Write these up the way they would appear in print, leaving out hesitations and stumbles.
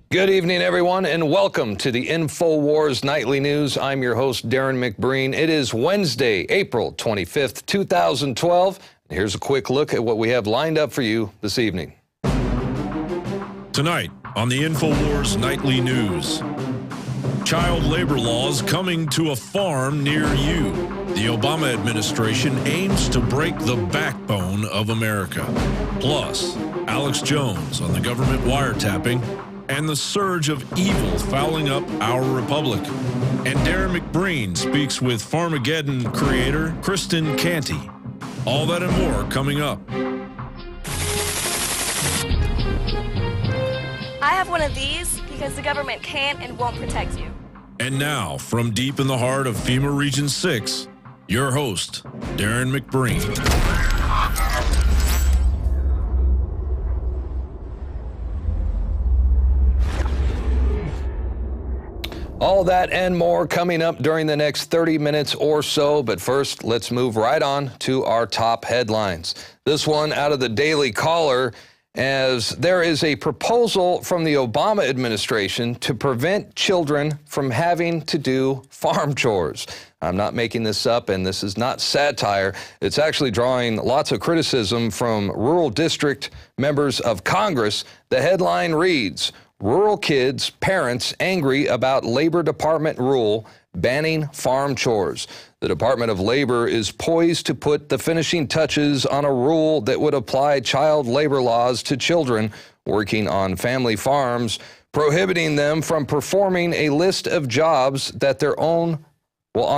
Good evening, everyone, and welcome to the Infowars Nightly News. I'm your host, Darrin McBreen. It is Wednesday, April 25th, 2012. Here's a quick look at what we have lined up for you this evening. Tonight on the Infowars Nightly News, child labor laws coming to a farm near you. The Obama administration aims to break the backbone of America. Plus, Alex Jones on the government wiretapping and the surge of evil fouling up our republic. And Darrin McBreen speaks with Farmageddon creator Kristin Canty. All that and more coming up. I have one of these because the government can't and won't protect you. And now, from deep in the heart of FEMA Region 6, your host, Darrin McBreen. All that and more coming up during the next 30 minutes or so. But first, let's move right on to our top headlines. This one out of the Daily Caller, as there is a proposal from the Obama administration to prevent children from having to do farm chores. I'm not making this up, and this is not satire. It's actually drawing lots of criticism from rural district members of Congress. The headline reads, "Rural kids' parents angry about Labor Department rule banning farm chores." The Department of Labor is poised to put the finishing touches on a rule that would apply child labor laws to children working on family farms, prohibiting them from performing a list of jobs that on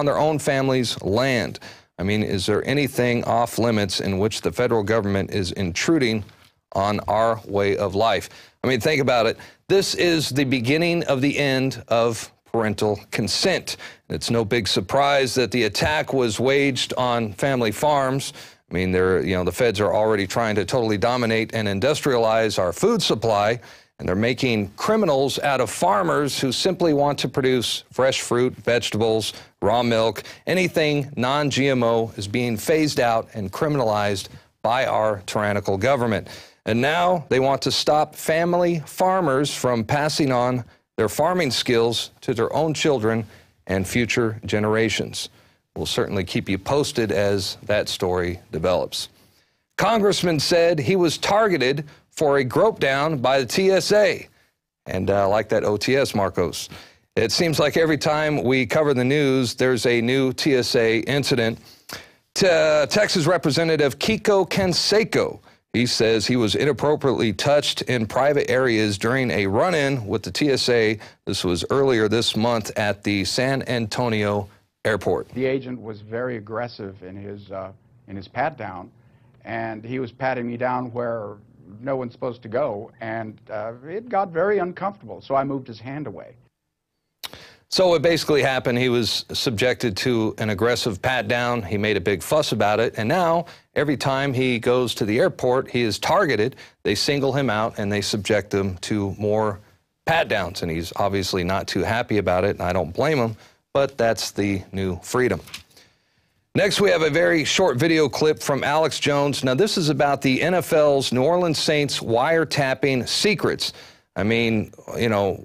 their own family's land. I mean, is there anything off limits in which the federal government is intruding on our way of life? I mean, think about it. This is the beginning of the end of parental consent. It's no big surprise that the attack was waged on family farms. I mean, the feds are already trying to totally dominate and industrialize our food supply, and they're making criminals out of farmers who simply want to produce fresh fruit, vegetables, raw milk. Anything non-GMO is being phased out and criminalized by our tyrannical government. And now they want to stop family farmers from passing on their farming skills to their own children and future generations. We'll certainly keep you posted as that story develops. Congressman said he was targeted for a grope down by the TSA. And I like that OTS, Marcos. It seems like every time we cover the news, there's a new TSA incident. Texas Representative Kiko Canseco, he says he was inappropriately touched in private areas during a run-in with the TSA. This was earlier this month at the San Antonio airport. The agent was very aggressive in his pat down, and he was patting me down where no one's supposed to go, and it got very uncomfortable, so I moved his hand away. So what basically happened, he was subjected to an aggressive pat down. He made a big fuss about it. And now every time he goes to the airport, he is targeted. They single him out and they subject him to more pat downs. And he's obviously not too happy about it. And I don't blame him, but that's the new freedom. Next, we have a very short video clip from Alex Jones. Now, this is about the NFL's New Orleans Saints wiretapping secrets. I mean,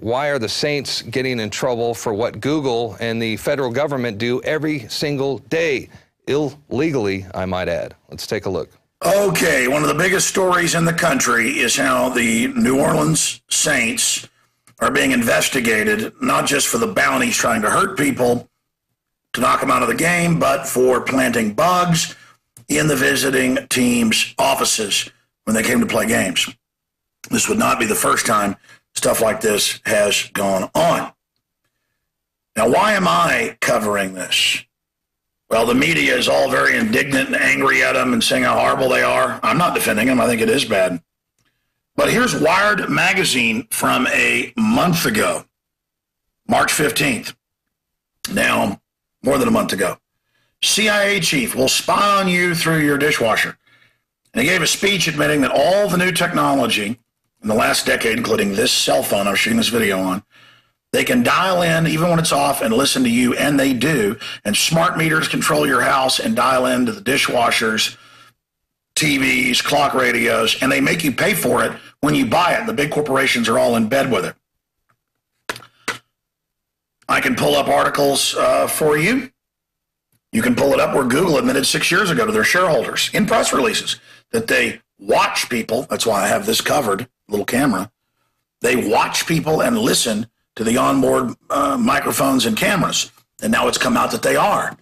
why are the Saints getting in trouble for what Google and the federal government do every single day? Illegally, I might add. Let's take a look. Okay, one of the biggest stories in the country is how the New Orleans Saints are being investigated, not just for the bounties trying to hurt people to knock them out of the game, but for planting bugs in the visiting team's offices when they came to play games. This would not be the first time stuff like this has gone on. Now, why am I covering this? Well, the media is all very indignant and angry at them and saying how horrible they are. I'm not defending them. I think it is bad. But here's Wired magazine from a month ago, March 15th. Now, more than a month ago. CIA chief will spy on you through your dishwasher. And he gave a speech admitting that all the new technology in the last decade, including this cell phone I'm shooting this video on, they can dial in even when it's off and listen to you, and they do. And smart meters control your house and dial into the dishwashers, TVs, clock radios, and they make you pay for it when you buy it. The big corporations are all in bed with it. I can pull up articles for you. You can pull it up where Google admitted 6 years ago to their shareholders in press releases that they watch people. That's why I have this covered, little camera. They watch people and listen to the onboard microphones and cameras. And now it's come out that they are.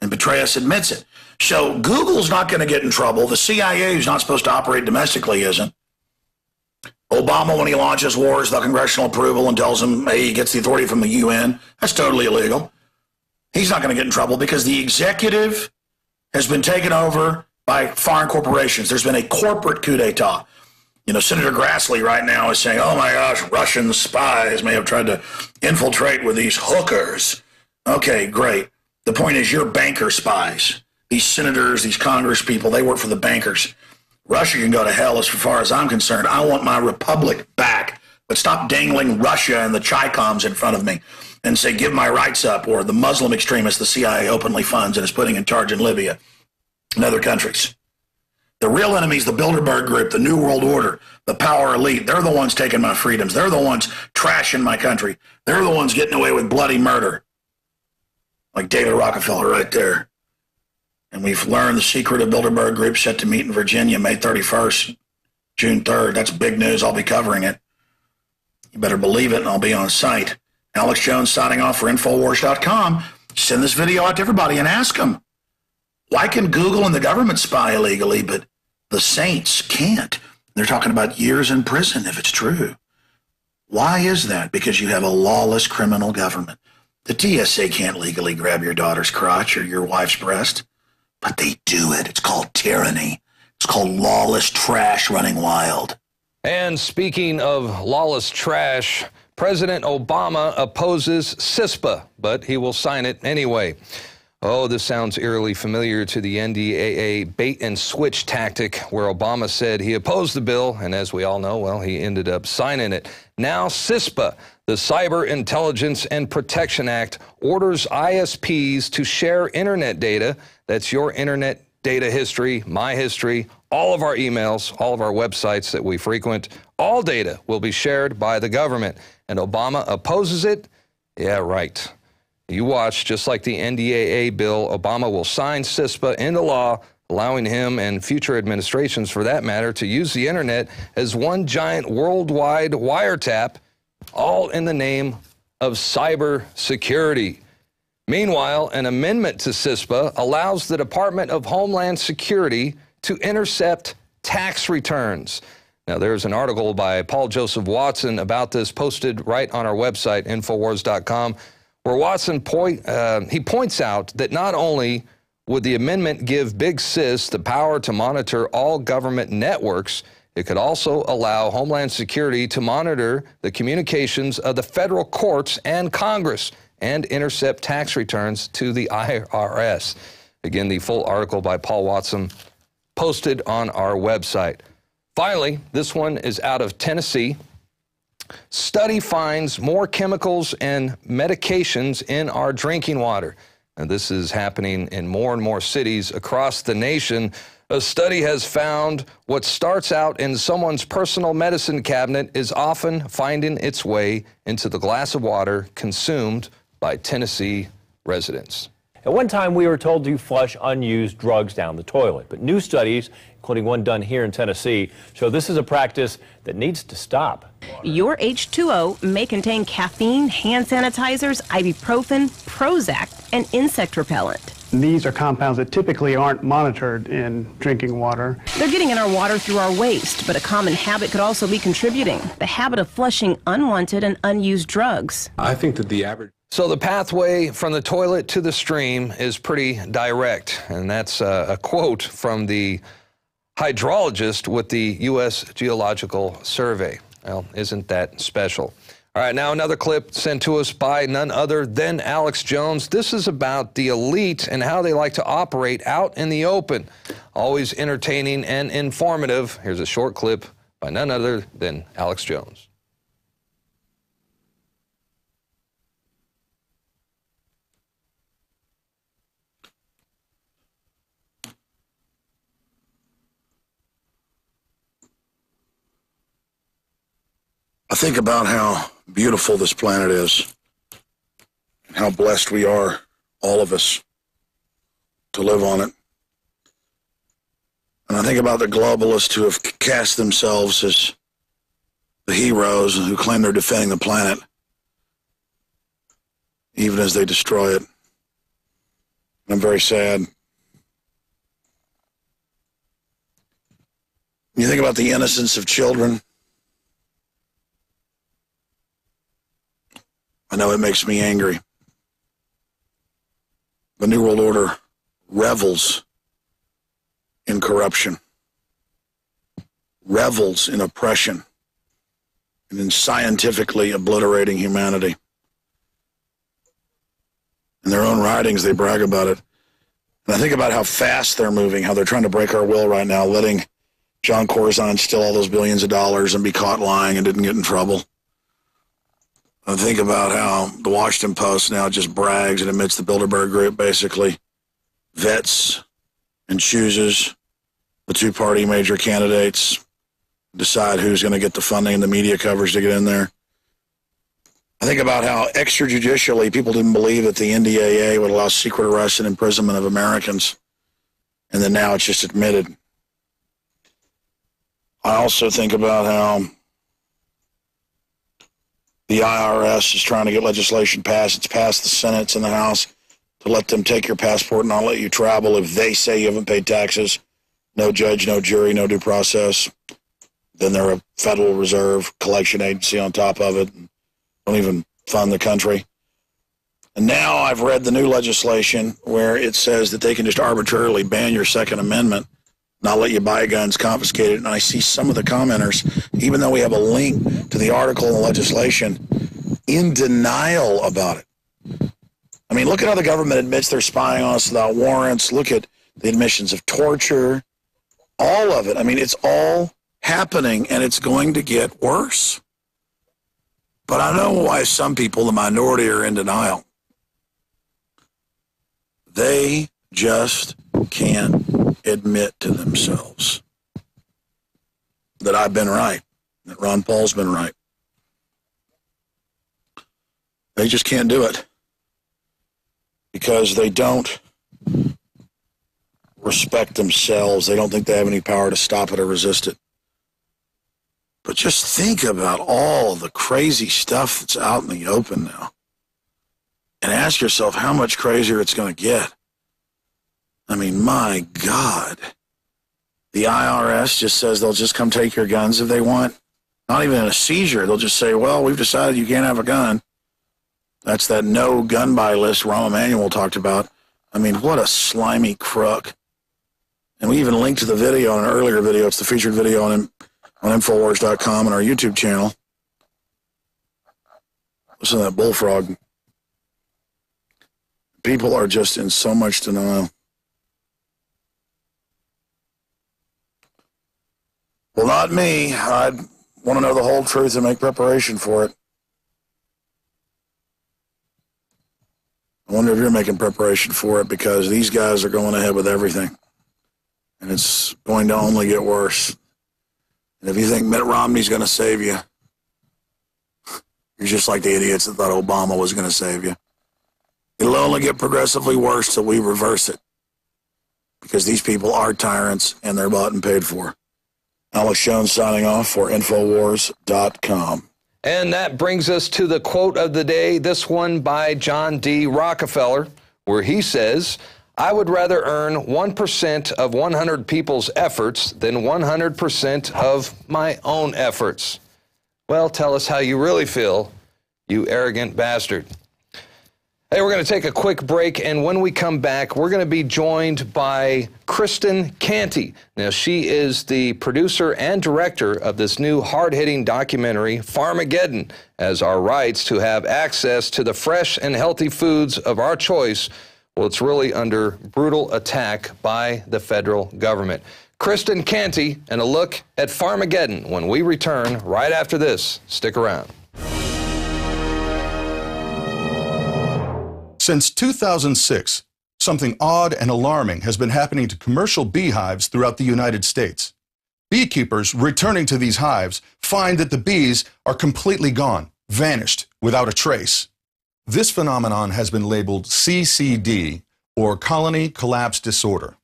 And Petraeus admits it. So Google's not going to get in trouble. The CIA, who's not supposed to operate domestically, isn't. Obama, when he launches wars without congressional approval and tells them, hey, he gets the authority from the UN, that's totally illegal. He's not going to get in trouble because the executive has been taken over by foreign corporations. There's been a corporate coup d'etat. You know, Senator Grassley right now is saying, oh my gosh, Russian spies may have tried to infiltrate with these hookers. Okay, great. The point is you're banker spies. These senators, these Congress people, they work for the bankers. Russia can go to hell as far as I'm concerned. I want my republic back. But stop dangling Russia and the Chi-Coms in front of me and say, give my rights up, or the Muslim extremists the CIA openly funds and is putting in charge in Libya and other countries. The real enemies, the Bilderberg Group, the New World Order, the power elite, they're the ones taking my freedoms. They're the ones trashing my country. They're the ones getting away with bloody murder. Like David Rockefeller right there. And we've learned the secret of Bilderberg Group set to meet in Virginia May 31st, June 3rd. That's big news. I'll be covering it. You better believe it, and I'll be on site. Alex Jones signing off for Infowars.com. Send this video out to everybody and ask them, why can Google and the government spy illegally, but the saints can't? They're talking about years in prison if it's true. Why is that? Because you have a lawless criminal government. The TSA can't legally grab your daughter's crotch or your wife's breast, but they do it. It's called tyranny. It's called lawless trash running wild. And speaking of lawless trash, President Obama opposes CISPA, but he will sign it anyway. Oh, this sounds eerily familiar to the NDAA bait-and-switch tactic where Obama said he opposed the bill, and as we all know, well, he ended up signing it. Now CISPA, the Cyber Intelligence and Protection Act, orders ISPs to share internet data. That's your internet data history, my history, all of our emails, all of our websites that we frequent. All data will be shared by the government. And Obama opposes it? Yeah, right. You watch, just like the NDAA bill, Obama will sign CISPA into law, allowing him and future administrations, for that matter, to use the internet as one giant worldwide wiretap, all in the name of cyber security. Meanwhile, an amendment to CISPA allows the Department of Homeland Security to intercept tax returns. Now, there's an article by Paul Joseph Watson about this posted right on our website, Infowars.com, where Watson points out that not only would the amendment give Big Sis the power to monitor all government networks, it could also allow Homeland Security to monitor the communications of the federal courts and Congress and intercept tax returns to the IRS. Again, the full article by Paul Watson posted on our website. Finally, this one is out of Tennessee. Study finds more chemicals and medications in our drinking water. And this is happening in more and more cities across the nation. A study has found what starts out in someone's personal medicine cabinet is often finding its way into the glass of water consumed by Tennessee residents. At one time, we were told to flush unused drugs down the toilet, but new studies, including one done here in Tennessee, show this is a practice that needs to stop. Your H2O may contain caffeine, hand sanitizers, ibuprofen, Prozac, and insect repellent. These are compounds that typically aren't monitored in drinking water. They're getting in our water through our waste, but a common habit could also be contributing. The habit of flushing unwanted and unused drugs. I think that the average... So the pathway from the toilet to the stream is pretty direct, and that's a quote from the hydrologist with the U.S. Geological Survey. Well, isn't that special? All right, now another clip sent to us by none other than Alex Jones. This is about the elite and how they like to operate out in the open. Always entertaining and informative. Here's a short clip by none other than Alex Jones. I think about how beautiful this planet is. and how blessed we are, all of us, to live on it. And I think about the globalists who have cast themselves as the heroes and who claim they're defending the planet, even as they destroy it. I'm very sad. You think about the innocence of children. I know it makes me angry. The New World Order revels in corruption, revels in oppression, and in scientifically obliterating humanity. In their own writings, they brag about it. And I think about how fast they're moving, how they're trying to break our will right now, letting John Corzine steal all those billions of dollars and be caught lying and didn't get in trouble. I think about how the Washington Post now just brags and admits the Bilderberg Group basically vets and chooses the two-party major candidates, decide who's going to get the funding and the media coverage to get in there. I think about how extrajudicially people didn't believe that the NDAA would allow secret arrest and imprisonment of Americans, and then now it's just admitted. I also think about how the IRS is trying to get legislation passed. It's passed the Senate, it's in the House, to let them take your passport and not let you travel if they say you haven't paid taxes. No judge, no jury, no due process. Then they're a Federal Reserve collection agency on top of it. Don't even fund the country. And now I've read the new legislation where it says that they can just arbitrarily ban your Second Amendment, not let you buy guns, confiscate it. And I see some of the commenters, even though we have a link to the article in the legislation, in denial about it. I mean, look at how the government admits they're spying on us without warrants. Look at the admissions of torture, all of it. I mean, it's all happening, and it's going to get worse. But I know why some people, the minority, are in denial. They just can't admit to themselves that I've been right, that Ron Paul's been right. They just can't do it because they don't respect themselves. They don't think they have any power to stop it or resist it. But just think about all the crazy stuff that's out in the open now. And ask yourself how much crazier it's going to get. I mean, my God. The IRS just says they'll just come take your guns if they want. Not even in a seizure. They'll just say, well, we've decided you can't have a gun. That's that no gun buy list Rahm Emanuel talked about. I mean, what a slimy crook. And we even linked to the video in an earlier video. It's the featured video on Infowars.com and our YouTube channel. Listen to that bullfrog. People are just in so much denial. Well, not me. I'd want to know the whole truth and make preparation for it. I wonder if you're making preparation for it, because these guys are going ahead with everything. And it's going to only get worse. And if you think Mitt Romney's going to save you, you're just like the idiots that thought Obama was going to save you. It'll only get progressively worse till we reverse it. Because these people are tyrants and they're bought and paid for. Alex Jones signing off for Infowars.com. And that brings us to the quote of the day, this one by John D. Rockefeller, where he says, I would rather earn 1% of 100 people's efforts than 100% of my own efforts. Well, tell us how you really feel, you arrogant bastard. Hey, we're going to take a quick break, and when we come back, we're going to be joined by Kristin Canty. Now, she is the producer and director of this new hard-hitting documentary, Farmageddon, as our rights to have access to the fresh and healthy foods of our choice, well, it's really under brutal attack by the federal government. Kristin Canty and a look at Farmageddon when we return right after this. Stick around. Since 2006, something odd and alarming has been happening to commercial beehives throughout the United States. Beekeepers returning to these hives find that the bees are completely gone, vanished, without a trace. This phenomenon has been labeled CCD, or colony collapse disorder.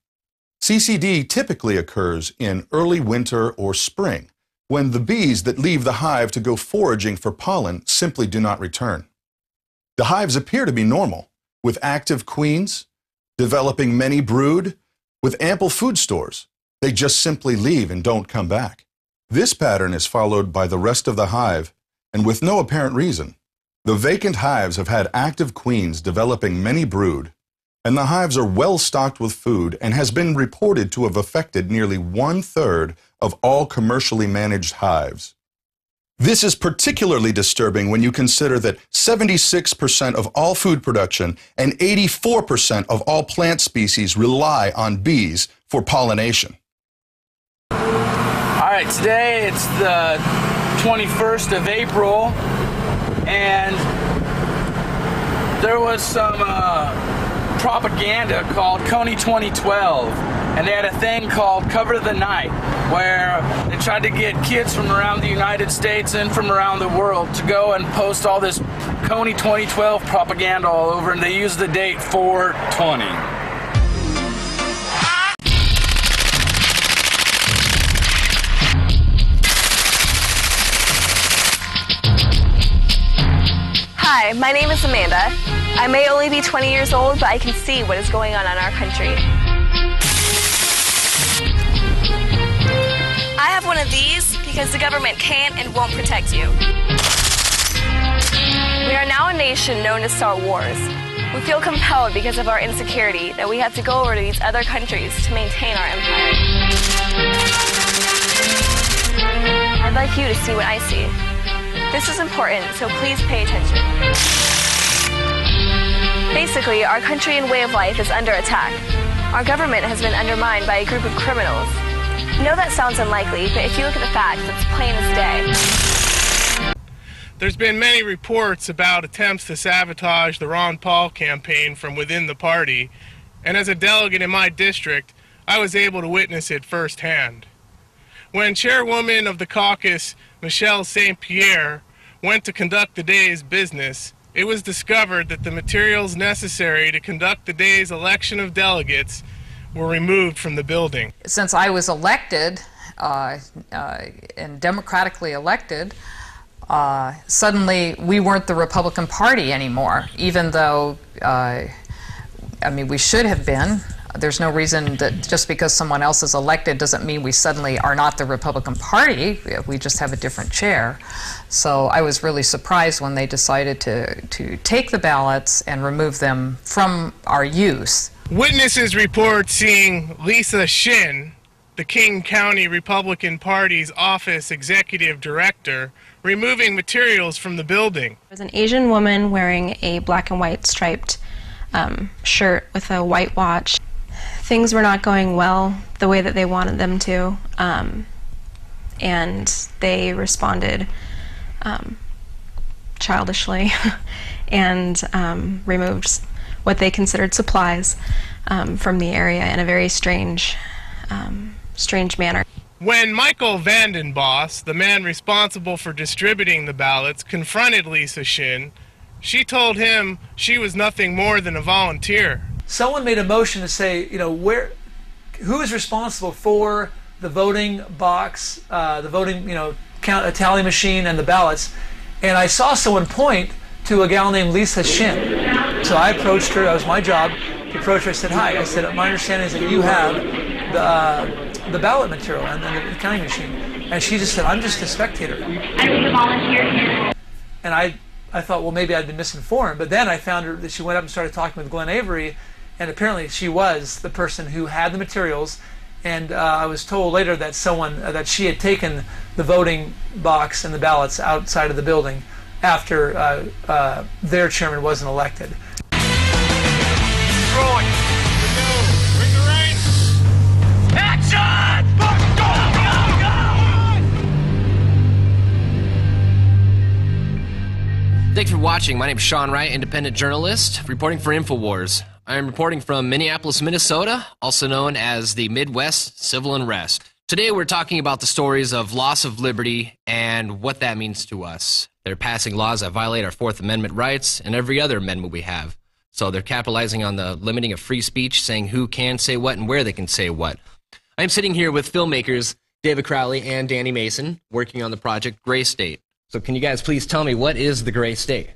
CCD typically occurs in early winter or spring, when the bees that leave the hive to go foraging for pollen simply do not return. The hives appear to be normal, with active queens, developing many brood, with ample food stores. They just simply leave and don't come back. This pattern is followed by the rest of the hive, and with no apparent reason. The vacant hives have had active queens developing many brood, and the hives are well stocked with food and has been reported to have affected nearly 1/3 of all commercially managed hives. This is particularly disturbing when you consider that 76% of all food production and 84% of all plant species rely on bees for pollination. All right, today it's the 21st of April, and there was some propaganda called Coney 2012, and they had a thing called Cover the Night, where they tried to get kids from around the United States and from around the world to go and post all this Coney 2012 propaganda all over, and they used the date 4/20. Hi, my name is Amanda. I may only be 20 years old, but I can see what is going on in our country. I have one of these because the government can't and won't protect you. We are now a nation known to start wars. We feel compelled because of our insecurity that we have to go over to these other countries to maintain our empire. I'd like you to see what I see. This is important, so please pay attention. Basically, our country and way of life is under attack. Our government has been undermined by a group of criminals. I know that sounds unlikely, but if you look at the facts, it's plain as day. There's been many reports about attempts to sabotage the Ron Paul campaign from within the party, and as a delegate in my district, I was able to witness it firsthand. When chairwoman of the caucus, Michelle St. Pierre, went to conduct the day's business, it was discovered that the materials necessary to conduct the day's election of delegates were removed from the building. Since I was elected, and democratically elected, suddenly we weren't the Republican Party anymore, even though, I mean, we should have been. There's no reason that just because someone else is elected doesn't mean we suddenly are not the Republican Party. We just have a different chair. So I was really surprised when they decided to take the ballots and remove them from our use. Witnesses report seeing Lisa Shin, the King County Republican Party's office executive director, removing materials from the building. There was an Asian woman wearing a black and white striped shirt with a white watch. Things were not going well the way that they wanted them to, and they responded childishly and removed what they considered supplies from the area in a very strange manner. When Michael Vandenbos, the man responsible for distributing the ballots, confronted Lisa Shin, she told him she was nothing more than a volunteer. Someone made a motion to say, you know, who is responsible for the voting box, the voting, tally machine and the ballots, and I saw someone point to a gal named Lisa Shin. So I approached her. That was my job to approach her. I said, "Hi." I said, "My understanding is that you have the ballot material and the counting machine." And she just said, "I'm just a spectator." I need a volunteer here. And I thought, well, maybe I'd been misinformed. But then I found her that she went up and started talking with Glenn Avery. And apparently she was the person who had the materials, and I was told later that that she had taken the voting box and the ballots outside of the building after their chairman wasn't elected. Thanks for watching. My name is Sean Wright, independent journalist, reporting for Infowars. I am reporting from Minneapolis, Minnesota, also known as the Midwest Civil Unrest. Today we're talking about the stories of loss of liberty and what that means to us. They're passing laws that violate our Fourth Amendment rights and every other amendment we have. So they're capitalizing on the limiting of free speech, saying who can say what and where they can say what. I'm sitting here with filmmakers David Crowley and Danny Mason working on the project Gray State. So can you guys please tell me, what is the Gray State?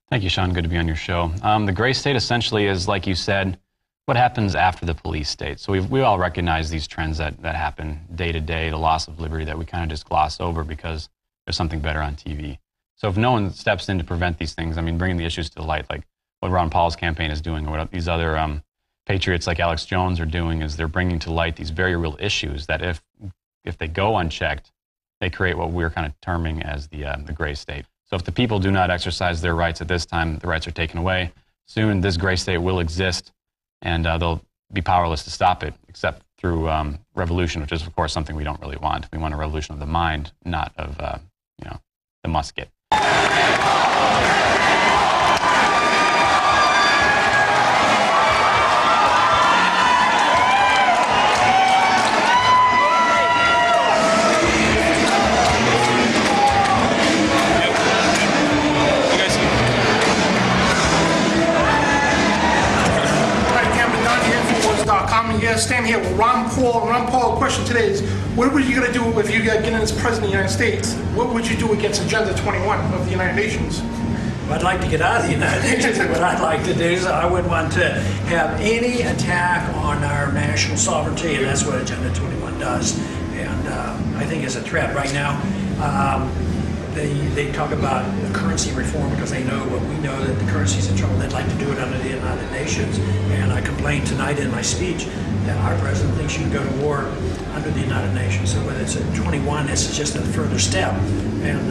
Thank you, Sean. Good to be on your show. The Gray State essentially is, like you said, what happens after the police state. So we all recognize these trends that happen day to day, the loss of liberty that we kind of just gloss over because there's something better on TV. So if no one steps in to prevent these things, I mean, bringing the issues to the light, like what Ron Paul's campaign is doing, or what these other patriots like Alex Jones are doing, is they're bringing to light these very real issues that if they go unchecked, they create what we're kind of terming as the gray state. So if the people do not exercise their rights at this time, the rights are taken away. Soon this gray state will exist, and they'll be powerless to stop it, except through revolution, which is, of course, something we don't really want. We want a revolution of the mind, not of the musket. I'm here, standing here with Ron Paul. Ron Paul, the question today is, what were you going to do if you get in as president of the United States? What would you do against Agenda 21 of the United Nations? Well, I'd like to get out of the United Nations. What I'd like to do is I wouldn't want to have any attack on our national sovereignty, and that's what Agenda 21 does. And I think it's a threat right now. They talk about currency reform because they know what we know, that the currency's in trouble. They'd like to do it under the United Nations. And I complained tonight in my speech that our president thinks you can go to war under the United Nations. So whether it's at 21, this is just a further step. And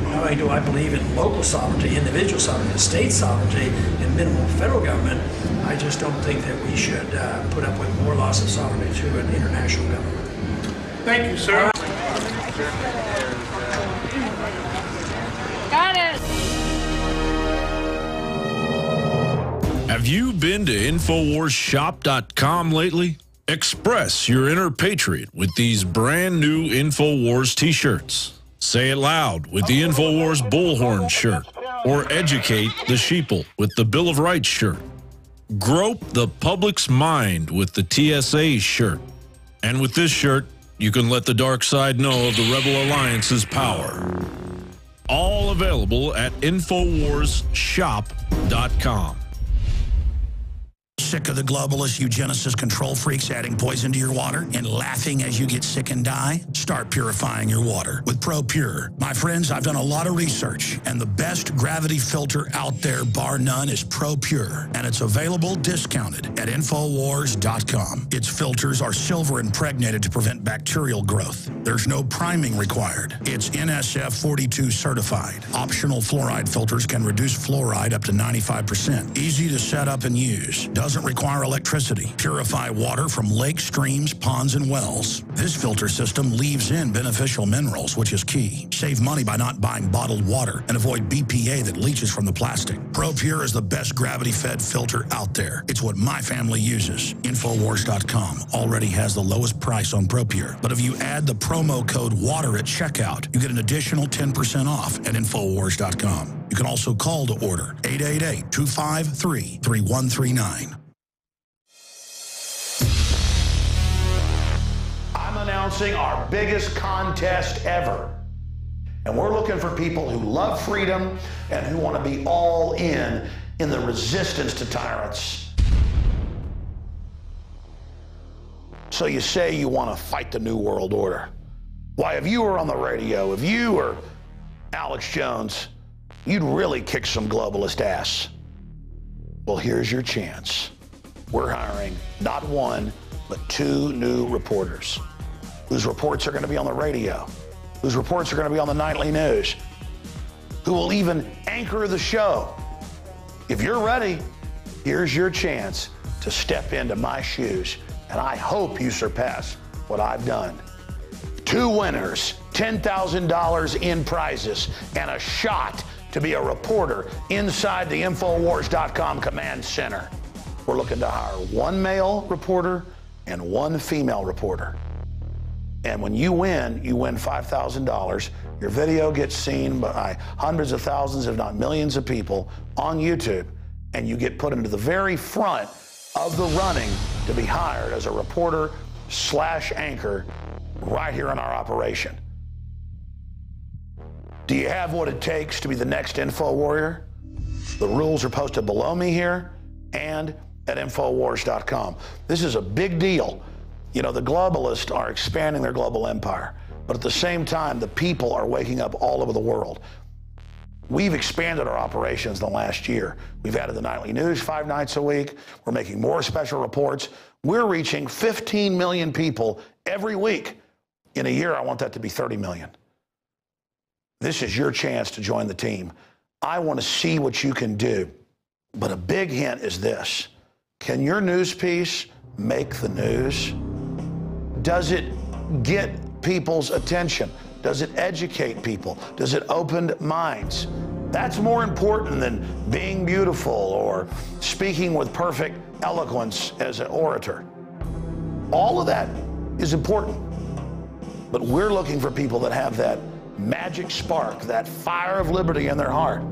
not only do I believe in local sovereignty, individual sovereignty, state sovereignty, and minimal federal government, I just don't think that we should put up with more loss of sovereignty to an international government. Thank you, sir. Got it. Have you been to InfoWarsShop.com lately? Express your inner patriot with these brand new InfoWars t-shirts. Say it loud with the InfoWars Bullhorn shirt, or educate the sheeple with the Bill of Rights shirt. Grope the public's mind with the TSA shirt. And with this shirt, you can let the dark side know of the Rebel Alliance's power. All available at InfoWarsShop.com. Sick of the globalist eugenicist control freaks adding poison to your water and laughing as you get sick and die? Start purifying your water with ProPure. My friends, I've done a lot of research, and the best gravity filter out there, bar none, is ProPure, and it's available discounted at Infowars.com. Its filters are silver impregnated to prevent bacterial growth. There's no priming required. It's NSF 42 certified. Optional fluoride filters can reduce fluoride up to 95%. Easy to set up and use. Doesn't require electricity. Purify water from lakes, streams, ponds, and wells. This filter system leaves in beneficial minerals, which is key. Save money by not buying bottled water and avoid BPA that leaches from the plastic. ProPure is the best gravity-fed filter out there. It's what my family uses. Infowars.com already has the lowest price on ProPure, but if you add the promo code WATER at checkout, you get an additional 10% off at Infowars.com. You can also call to order 888-253-3139. I'm announcing our biggest contest ever. And we're looking for people who love freedom and who want to be all in the resistance to tyrants. So you say you want to fight the New World Order. Why, if you were on the radio, if you were Alex Jones, you'd really kick some globalist ass. Well, here's your chance. We're hiring not one, but 2 new reporters whose reports are going to be on the radio, whose reports are going to be on the nightly news, who will even anchor the show. If you're ready, here's your chance to step into my shoes, and I hope you surpass what I've done. 2 winners, $10,000 in prizes, and a shot to be a reporter inside the Infowars.com command center. We're looking to hire 1 male reporter and 1 female reporter. And when you win $5,000. Your video gets seen by hundreds of thousands, if not millions of people on YouTube, and you get put into the very front of the running to be hired as a reporter / anchor right here in our operation. Do you have what it takes to be the next Info Warrior? The rules are posted below me here and at Infowars.com. This is a big deal. You know, the globalists are expanding their global empire, but at the same time, the people are waking up all over the world. We've expanded our operations in the last year. We've added the nightly news 5 nights a week. We're making more special reports. We're reaching 15 million people every week. In a year, I want that to be 30 million. This is your chance to join the team. I want to see what you can do. But a big hint is this. Can your news piece make the news? Does it get people's attention? Does it educate people? Does it open minds? That's more important than being beautiful or speaking with perfect eloquence as an orator. All of that is important. But we're looking for people that have that magic spark, that fire of liberty in their heart,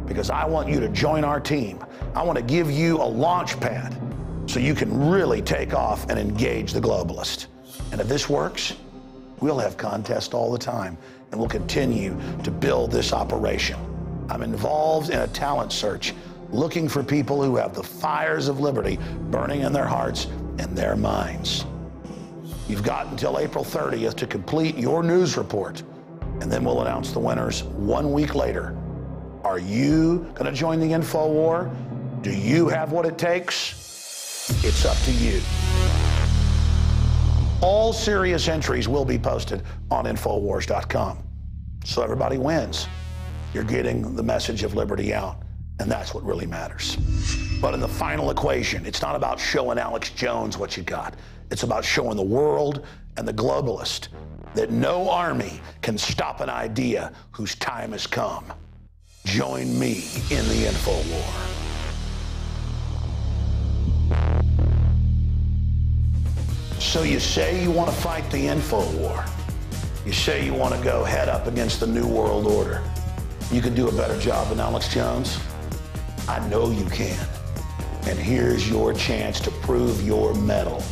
because I want you to join our team. I want to give you a launch pad so you can really take off and engage the globalist. And if this works, we'll have contests all the time, and we'll continue to build this operation. I'm involved in a talent search, looking for people who have the fires of liberty burning in their hearts and their minds. You've got until April 30th to complete your news report, and then we'll announce the winners 1 week later. Are you going to join the Info War? Do you have what it takes? It's up to you. All serious entries will be posted on Infowars.com. So everybody wins. You're getting the message of liberty out, and that's what really matters. But in the final equation, it's not about showing Alex Jones what you got. It's about showing the world and the globalist that no army can stop an idea whose time has come. Join me in the Info War. So you say you want to fight the Info War. You say you want to go head up against the New World Order. You can do a better job than Alex Jones? I know you can. And here's your chance to prove your mettle.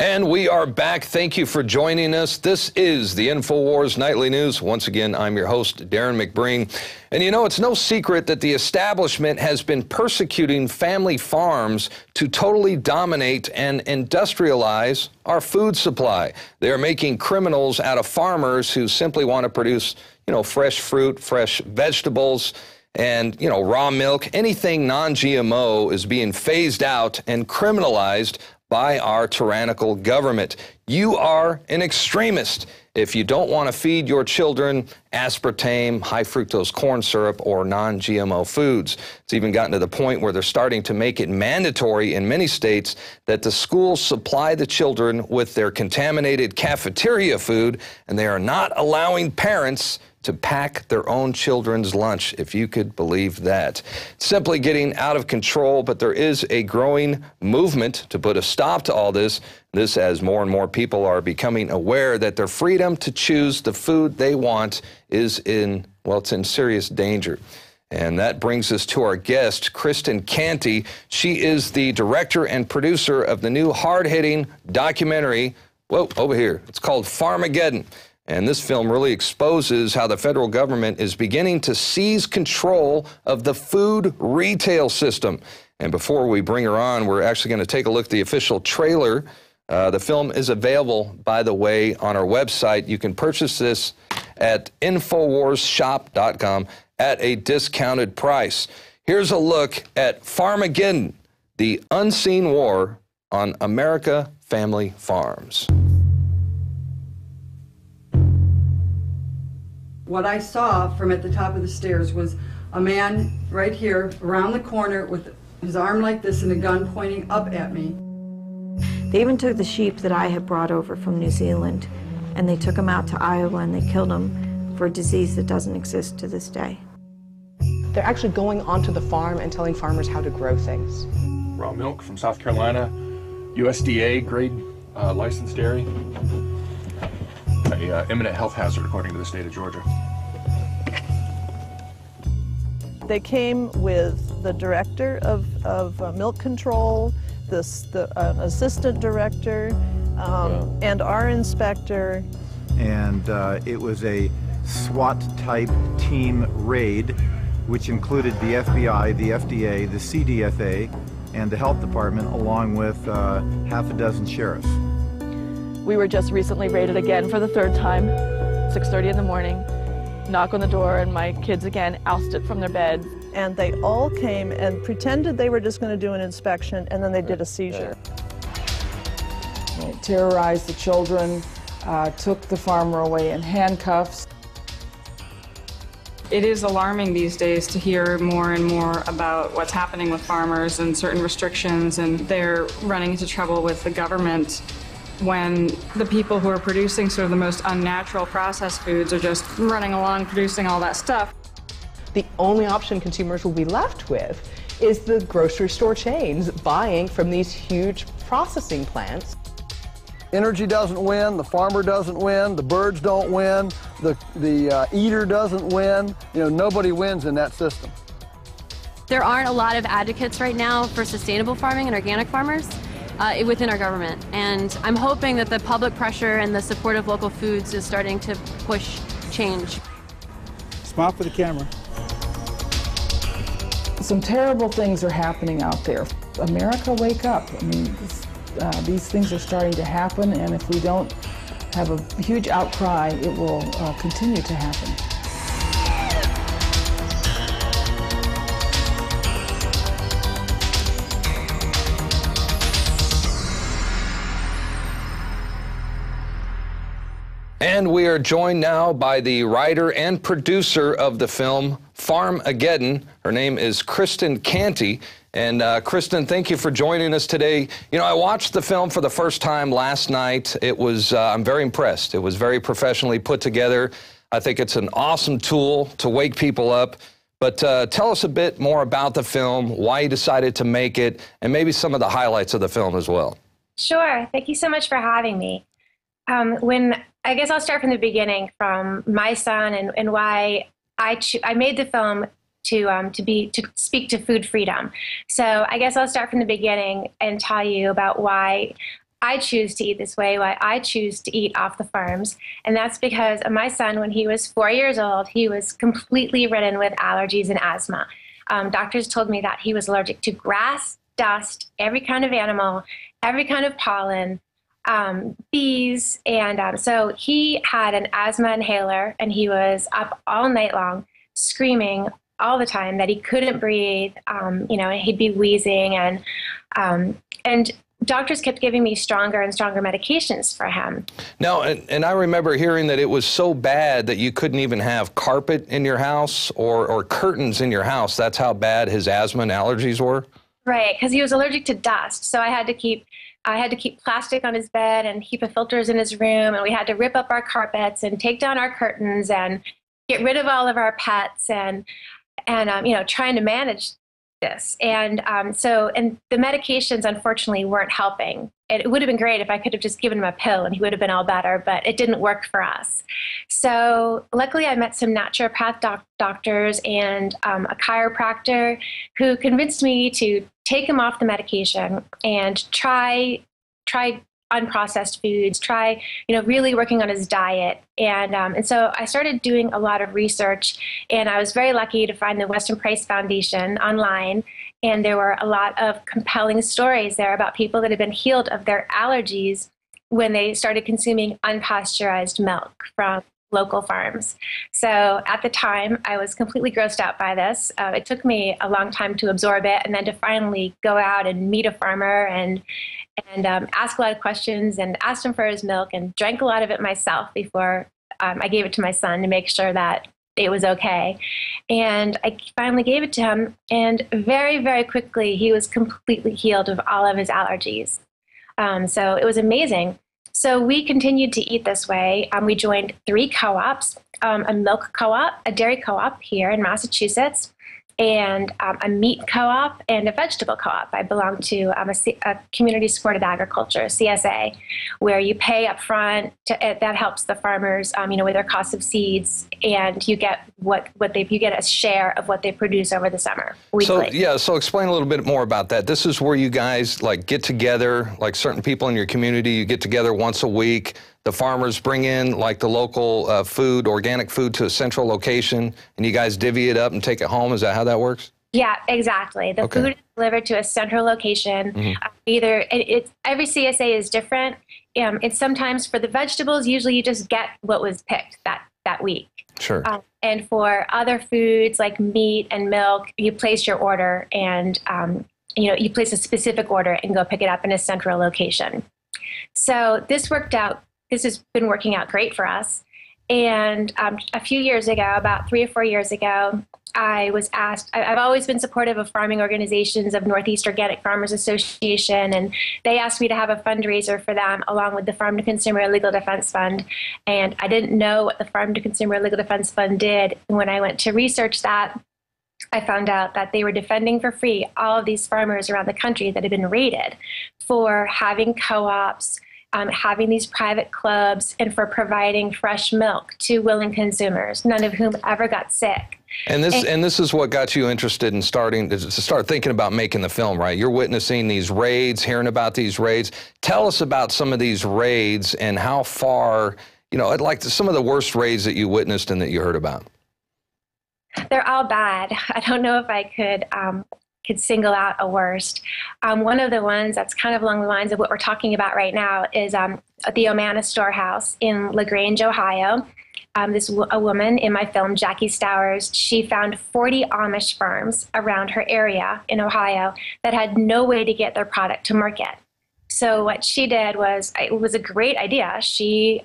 And we are back. Thank you for joining us. This is the Infowars Nightly News. Once again, I'm your host, Darrin McBreen. And you know, it's no secret that the establishment has been persecuting family farms to totally dominate and industrialize our food supply. They're making criminals out of farmers who simply want to produce, fresh fruit, fresh vegetables, and, raw milk. Anything non-GMO is being phased out and criminalized by our tyrannical government. You are an extremist if you don't want to feed your children aspartame, high fructose corn syrup, or non-GMO foods. It's even gotten to the point where they're starting to make it mandatory in many states that the schools supply the children with their contaminated cafeteria food, and they are not allowing parents to pack their own children's lunch, if you could believe that. It's simply getting out of control, but there is a growing movement to put a stop to all this. This as more and more people are becoming aware that their freedom to choose the food they want is it's in serious danger. And that brings us to our guest, Kristin Canty. She is the director and producer of the new hard-hitting documentary, over here. It's called Farmageddon. And this film really exposes how the federal government is beginning to seize control of the food retail system. And before we bring her on, we're actually going to take a look at the official trailer. The film is available, by the way, on our website. You can purchase this at InfoWarsShop.com at a discounted price. Here's a look at Farmageddon, the unseen war on America Family Farms. What I saw from at the top of the stairs was a man right here around the corner with his arm like this and a gun pointing up at me. They even took the sheep that I had brought over from New Zealand and they took them out to Iowa and they killed them for a disease that doesn't exist to this day. They're actually going onto the farm and telling farmers how to grow things. Raw milk from South Carolina, USDA grade licensed dairy, a imminent health hazard according to the state of Georgia. They came with the director of milk control, the assistant director, and our inspector. And it was a SWAT-type team raid, which included the FBI, the FDA, the CDFA, and the health department, along with half a dozen sheriffs. We were just recently raided again for the third time, 6:30 in the morning. Knock on the door and my kids again ousted from their beds. And they all came and pretended they were just going to do an inspection, and then they did a seizure. They terrorized the children, took the farmer away in handcuffs. It is alarming these days to hear more and more about what's happening with farmers and certain restrictions, and they're running into trouble with the government when the people who are producing sort of the most unnatural processed foods are just running along producing all that stuff. The only option consumers will be left with is the grocery store chains buying from these huge processing plants. Energy doesn't win, the farmer doesn't win, the birds don't win, the eater doesn't win. You know, nobody wins in that system. There aren't a lot of advocates right now for sustainable farming and organic farmers within our government. And I'm hoping that the public pressure and the support of local foods is starting to push change. Smile for the camera. Some terrible things are happening out there. America, wake up. I mean, these things are starting to happen, and if we don't have a huge outcry, it will continue to happen. And we are joined now by the writer and producer of the film Farmageddon. Her name is Kristin Canty. And Kristin, thank you for joining us today. You know, I watched the film for the first time last night. It was, I'm very impressed. It was very professionally put together. I think it's an awesome tool to wake people up. But tell us a bit more about the film, why you decided to make it, and maybe some of the highlights of the film as well. Sure. Thank you so much for having me. I guess I'll start from the beginning, from my son and why I made the film to speak to food freedom. So I guess I'll start from the beginning and tell you about why I choose to eat this way, why I choose to eat off the farms. And that's because my son, when he was 4 years old, he was completely ridden with allergies and asthma. Doctors told me that he was allergic to grass, dust, every kind of animal, every kind of pollen, bees. And so he had an asthma inhaler, and he was up all night long screaming all the time that he couldn't breathe. You know, he'd be wheezing, and doctors kept giving me stronger and stronger medications for him. Now, and I remember hearing that it was so bad that you couldn't even have carpet in your house or curtains in your house. That's how bad his asthma and allergies were? Right, because he was allergic to dust. So I had to keep plastic on his bed and HEPA filters in his room, and we had to rip up our carpets and take down our curtains and get rid of all of our pets and you know, trying to manage this. And the medications, unfortunately, weren't helping. It would have been great if I could have just given him a pill and he would have been all better, but it didn't work for us. So luckily I met some naturopath doctors and a chiropractor who convinced me to take him off the medication and try unprocessed foods, try, you know, really working on his diet. And so I started doing a lot of research, and I was very lucky to find the Weston Price Foundation online. And there were a lot of compelling stories there about people that had been healed of their allergies when they started consuming unpasteurized milk from local farms. So at the time, I was completely grossed out by this. It took me a long time to absorb it, and then to finally go out and meet a farmer and ask a lot of questions and asked him for his milk and drank a lot of it myself before I gave it to my son to make sure that it was okay. And I finally gave it to him, and very, very quickly, he was completely healed of all of his allergies. So it was amazing. So we continued to eat this way. We joined 3 co-ops, a milk co-op, a dairy co-op here in Massachusetts, and a meat co-op and a vegetable co-op. I belong to a community supported agriculture, CSA, where you pay up front. That helps the farmers, with their cost of seeds, and you get you get a share of what they produce over the summer weekly. So explain a little bit more about that. This is where you guys get together, like certain people in your community, you get together once a week. The farmers bring in the local food, organic food, to a central location, and you guys divvy it up and take it home. Is that how that works? Yeah, exactly. The food is delivered to a central location. Every CSA is different. It's sometimes for the vegetables, usually you just get what was picked that week. Sure. And for other foods like meat and milk, you place your order, and you place a specific order and go pick it up in a central location. So this worked out. This has been working out great for us. And a few years ago, about 3 or 4 years ago, I was asked, I've always been supportive of farming organizations, of Northeast Organic Farmers Association, and they asked me to have a fundraiser for them along with the Farm to Consumer Legal Defense Fund. And I didn't know what the Farm to Consumer Legal Defense Fund did. When I went to research that, I found out that they were defending for free all of these farmers around the country that had been raided for having co-ops, having these private clubs, and for providing fresh milk to willing consumers, none of whom ever got sick. And this is what got you interested in starting to start thinking about making the film, right? You're witnessing these raids, hearing about these raids. Tell us about some of these raids and how far, some of the worst raids that you witnessed and that you heard about. They're all bad. I don't know if I could single out a worst. One of the ones that's kind of along the lines of what we're talking about right now is the Omana Storehouse in LaGrange, Ohio. A woman in my film, Jackie Stowers, she found 40 Amish farms around her area in Ohio that had no way to get their product to market. So what she did was, it was a great idea. She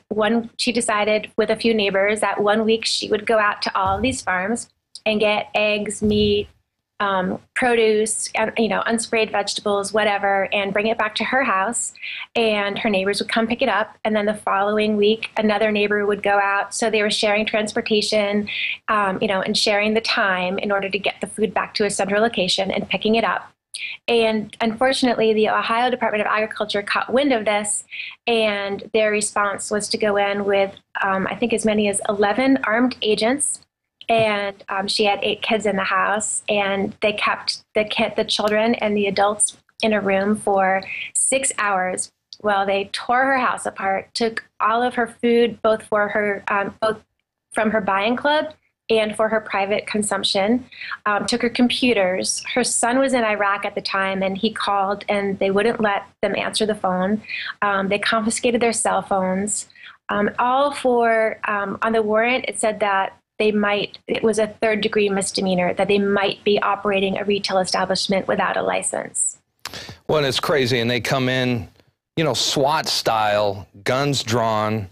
decided with a few neighbors that one week she would go out to all of these farms and get eggs, meat, produce, unsprayed vegetables, whatever, and bring it back to her house, and her neighbors would come pick it up. And then the following week, another neighbor would go out. So they were sharing transportation, and sharing the time in order to get the food back to a central location and picking it up. And unfortunately, the Ohio Department of Agriculture caught wind of this, and their response was to go in with, I think, as many as 11 armed agents. And she had 8 kids in the house, and they kept the children and the adults in a room for 6 hours while they tore her house apart, took all of her food, both from her buying club and for her private consumption, took her computers. Her son was in Iraq at the time, and he called, and they wouldn't let them answer the phone. They confiscated their cell phones, all for, on the warrant, it said that it was a 3rd-degree misdemeanor, that they might be operating a retail establishment without a license. Well, and it's crazy, and they come in, SWAT style, guns drawn,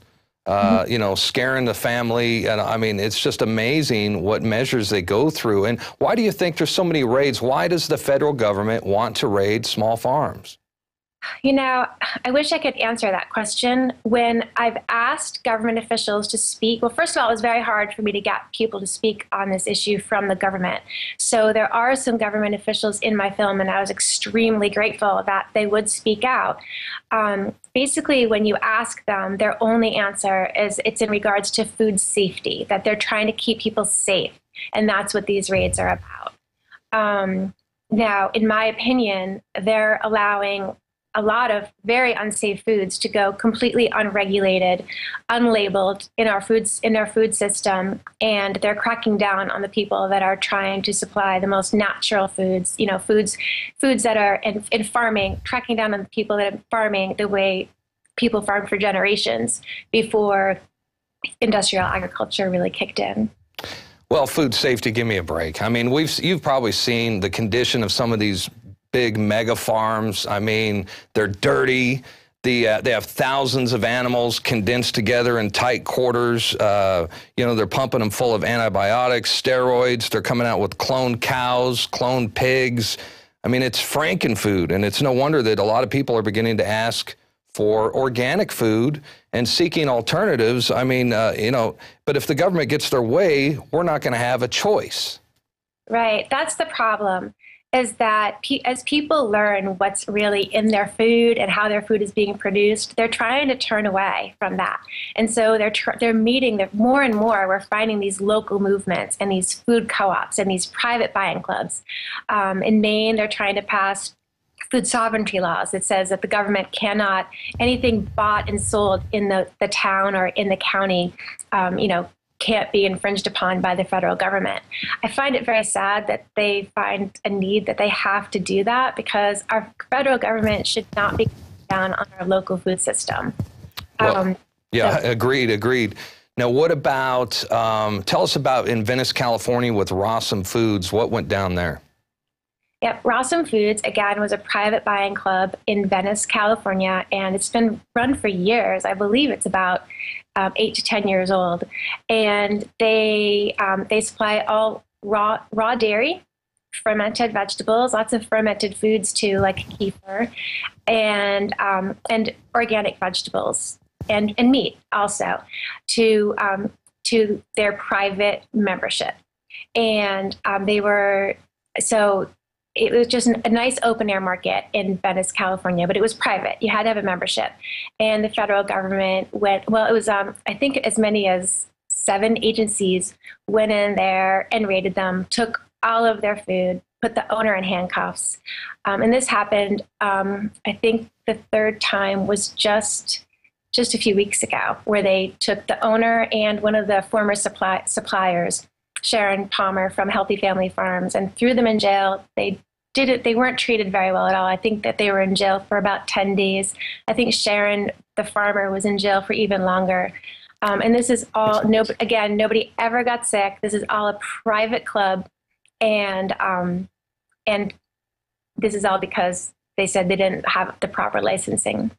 scaring the family. And I mean, it's just amazing what measures they go through. And why do you think there's so many raids? Why does the federal government want to raid small farms? I wish I could answer that question. When I've asked government officials to speak, well, first of all, it was very hard for me to get people to speak on this issue from the government. So there are some government officials in my film, and I was extremely grateful that they would speak out. Basically, when you ask them, their only answer is it's in regards to food safety, that they're trying to keep people safe, and that's what these raids are about. Now, in my opinion, they're allowing a lot of very unsafe foods to go completely unregulated, unlabeled in our food system, and they're cracking down on the people that are trying to supply the most natural foods, foods that are in farming, cracking down on the people that are farming the way people farmed for generations before industrial agriculture really kicked in. Well, food safety, give me a break. I mean, you've probably seen the condition of some of these big mega farms. I mean, they're dirty. They have thousands of animals condensed together in tight quarters. They're pumping them full of antibiotics, steroids. They're coming out with cloned cows, cloned pigs. I mean, it's frankenfood, and it's no wonder that a lot of people are beginning to ask for organic food and seeking alternatives. I mean, but if the government gets their way, we're not going to have a choice. Right. That's the problem, is that as people learn what's really in their food and how their food is being produced, they're trying to turn away from that. And so they're meeting more and more. We're finding these local movements and these food co-ops and these private buying clubs. In Maine, they're trying to pass food sovereignty laws that says that the government cannot, anything bought and sold in the town or in the county, can't be infringed upon by the federal government. I find it very sad that they find a need that they have to do that, because our federal government should not be down on our local food system. Agreed. Now, what about, tell us about in Venice, California with Rossum Foods. What went down there? Yep, Rossum Foods, again, was a private buying club in Venice, California, and it's been run for years. I believe it's about 8 to 10 years old. And they supply all raw dairy, fermented vegetables, lots of fermented foods too, like kefir, and organic vegetables and meat also to their private membership. And it was just a nice open air market in Venice, California, but it was private. You had to have a membership. And the federal government it was, I think as many as 7 agencies went in there and raided them, took all of their food, put the owner in handcuffs. And this happened, I think the third time was just a few weeks ago, where they took the owner and one of the former suppliers, Sharon Palmer from Healthy Family Farms, and threw them in jail. They weren't treated very well at all. I think that they were in jail for about 10 days. I think Sharon, the farmer, was in jail for even longer. And this is all, nobody ever got sick. This is all a private club. And this is all because they said they didn't have the proper licensing.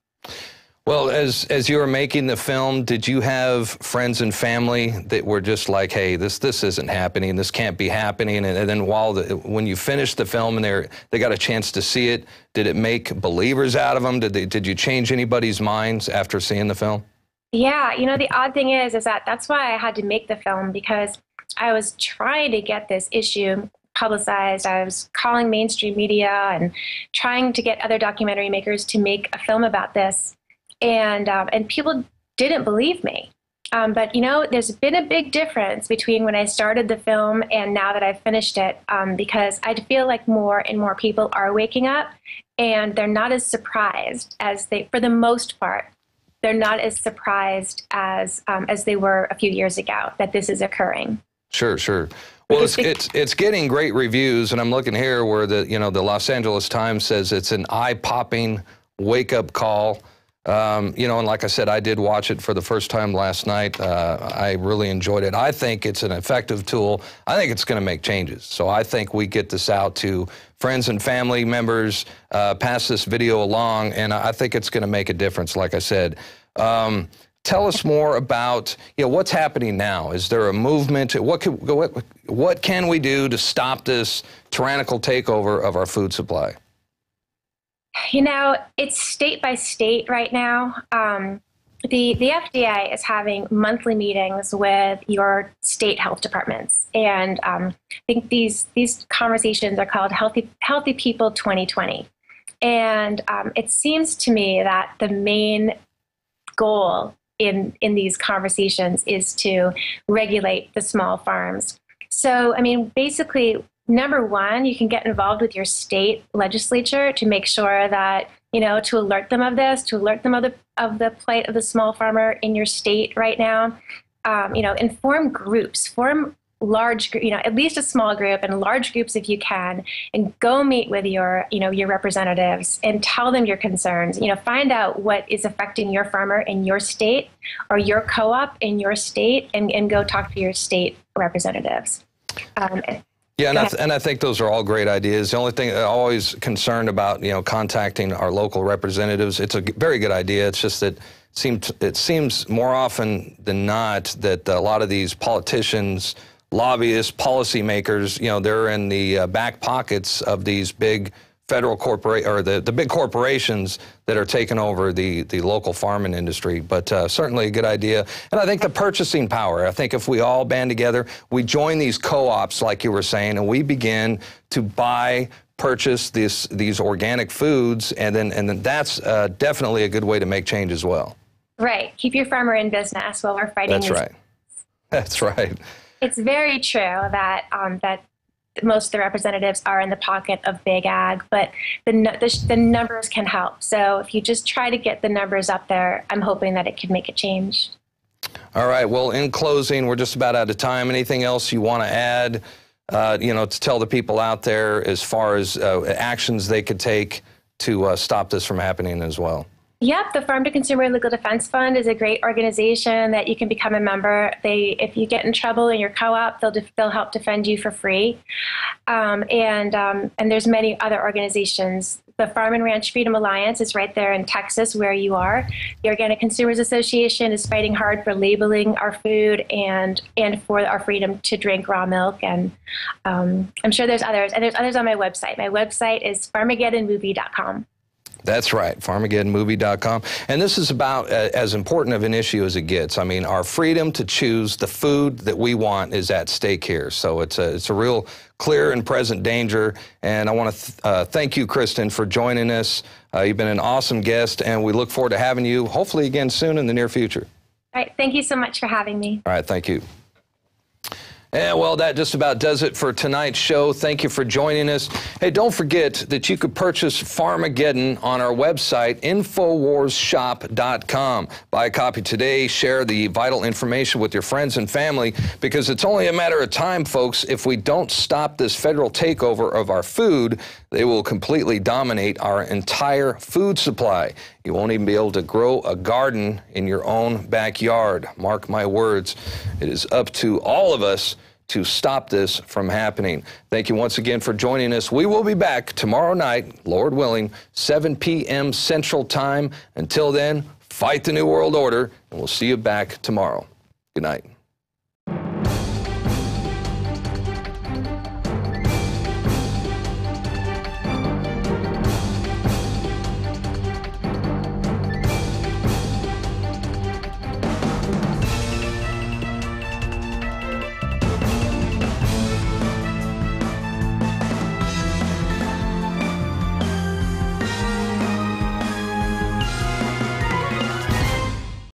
Well, as you were making the film, did you have friends and family that were just like, hey, this isn't happening, this can't be happening? And then when you finished the film and they got a chance to see it, did it make believers out of them? Did you change anybody's minds after seeing the film? Yeah, the odd thing is that that's why I had to make the film, because I was trying to get this issue publicized. I was calling mainstream media and trying to get other documentary makers to make a film about this. And people didn't believe me. But, there's been a big difference between when I started the film and now that I've finished it, because I feel like more and more people are waking up, and they're not as surprised for the most part, they're not as surprised as they were a few years ago that this is occurring. Sure. Well, it's getting great reviews, and I'm looking here where the Los Angeles Times says it's an eye-popping wake-up call. And like I said, I did watch it for the first time last night. I really enjoyed it. I think it's an effective tool. I think it's going to make changes. So I think we get this out to friends and family members, pass this video along, and I think it's going to make a difference, like I said. Tell us more about what's happening now. Is there a movement? What can we do to stop this tyrannical takeover of our food supply? It's state by state right now. The FDA is having monthly meetings with your state health departments. And I think these conversations are called Healthy People 2020. And it seems to me that the main goal in these conversations is to regulate the small farms. So, basically, number one, you can get involved with your state legislature to make sure that, to alert them of this, to alert them of the plight of the small farmer in your state right now. And form groups, form large, at least a small group and large groups if you can, and go meet with your representatives and tell them your concerns. Find out what is affecting your farmer in your state or your co-op in your state, and go talk to your state representatives. Yeah, and I think those are all great ideas. The only thing I'm always concerned about, contacting our local representatives, it's a very good idea. It's just that it seems more often than not that a lot of these politicians, lobbyists, policymakers, they're in the back pockets of these big federal the big corporations that are taking over the local farming industry. But certainly a good idea. And I think the purchasing power, I think if we all band together, we join these co-ops like you were saying, and we begin to purchase these organic foods, and then that's definitely a good way to make change as well. Right. Keep your farmer in business while we're fighting. That's right. That's right. It's very true that that most of the representatives are in the pocket of big ag, but the numbers can help. So if you just try to get the numbers up there, I'm hoping that it could make a change. All right. Well, in closing, we're just about out of time. Anything else you want to add, to tell the people out there as far as actions they could take to stop this from happening as well? Yep, the Farm to Consumer Legal Defense Fund is a great organization that you can become a member. If you get in trouble in your co-op, they'll help defend you for free. And there's many other organizations. The Farm and Ranch Freedom Alliance is right there in Texas where you are. The Organic Consumers Association is fighting hard for labeling our food and for our freedom to drink raw milk. And I'm sure there's others. And there's others on my website. My website is farmageddonmovie.com. That's right, farmageddonmovie.com. And this is about as important of an issue as it gets. I mean, our freedom to choose the food that we want is at stake here. So it's a real clear and present danger. And I want to thank you, Kristin, for joining us. You've been an awesome guest, and we look forward to having you hopefully again soon in the near future. All right, thank you so much for having me. All right, thank you. And well, that just about does it for tonight's show. Thank you for joining us. Hey, don't forget that you could purchase Farmageddon on our website, InfoWarsShop.com. Buy a copy today, share the vital information with your friends and family, because it's only a matter of time, folks. If we don't stop this federal takeover of our food, they will completely dominate our entire food supply. You won't even be able to grow a garden in your own backyard. Mark my words. It is up to all of us to stop this from happening. Thank you once again for joining us. We will be back tomorrow night, Lord willing, 7 p.m. Central Time. Until then, fight the New World Order, and we'll see you back tomorrow. Good night.